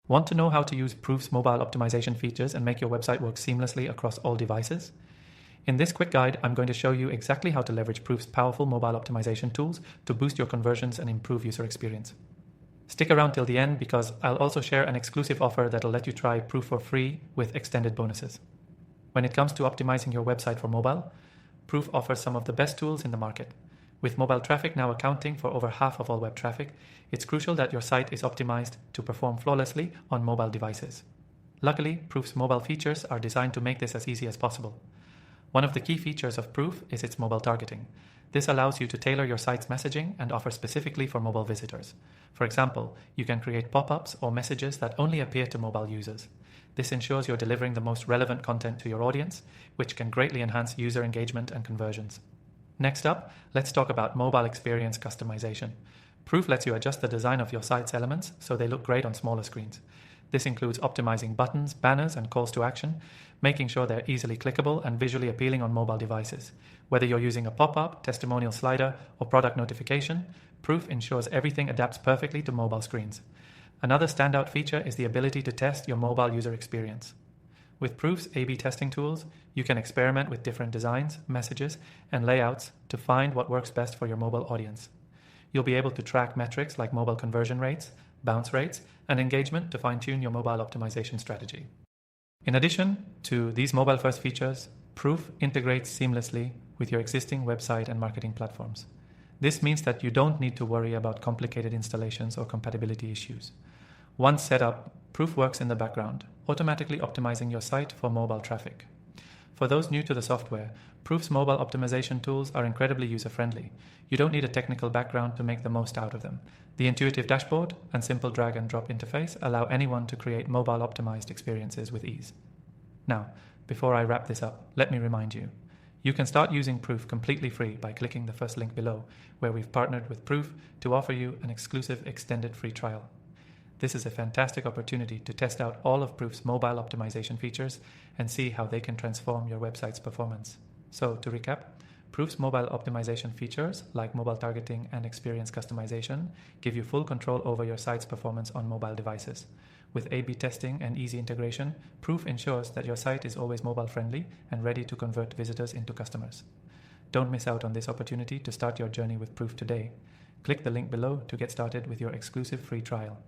Want to know how to use Proof's mobile optimization features and make your website work seamlessly across all devices? In this quick guide, I'm going to show you exactly how to leverage Proof's powerful mobile optimization tools to boost your conversions and improve user experience. Stick around till the end because I'll also share an exclusive offer that'll let you try Proof for free with extended bonuses. When it comes to optimizing your website for mobile, Proof offers some of the best tools in the market. With mobile traffic now accounting for over half of all web traffic, it's crucial that your site is optimized to perform flawlessly on mobile devices. Luckily, Proof's mobile features are designed to make this as easy as possible. One of the key features of Proof is its mobile targeting. This allows you to tailor your site's messaging and offer specifically for mobile visitors. For example, you can create pop-ups or messages that only appear to mobile users. This ensures you're delivering the most relevant content to your audience, which can greatly enhance user engagement and conversions. Next up, let's talk about mobile experience customization. Proof lets you adjust the design of your site's elements so they look great on smaller screens. This includes optimizing buttons, banners, and calls to action, making sure they're easily clickable and visually appealing on mobile devices. Whether you're using a pop-up, testimonial slider, or product notification, Proof ensures everything adapts perfectly to mobile screens. Another standout feature is the ability to test your mobile user experience. With Proof's A/B testing tools, you can experiment with different designs, messages, and layouts to find what works best for your mobile audience. You'll be able to track metrics like mobile conversion rates, bounce rates, and engagement to fine-tune your mobile optimization strategy. In addition to these mobile-first features, Proof integrates seamlessly with your existing website and marketing platforms. This means that you don't need to worry about complicated installations or compatibility issues. Once set up, Proof works in the background, automatically optimizing your site for mobile traffic. For those new to the software, Proof's mobile optimization tools are incredibly user-friendly. You don't need a technical background to make the most out of them. The intuitive dashboard and simple drag-and-drop interface allow anyone to create mobile-optimized experiences with ease. Now, before I wrap this up, let me remind you, you can start using Proof completely free by clicking the first link below, where we've partnered with Proof to offer you an exclusive extended free trial. This is a fantastic opportunity to test out all of Proof's mobile optimization features and see how they can transform your website's performance. So, to recap, Proof's mobile optimization features, like mobile targeting and experience customization, give you full control over your site's performance on mobile devices. With A/B testing and easy integration, Proof ensures that your site is always mobile-friendly and ready to convert visitors into customers. Don't miss out on this opportunity to start your journey with Proof today. Click the link below to get started with your exclusive free trial.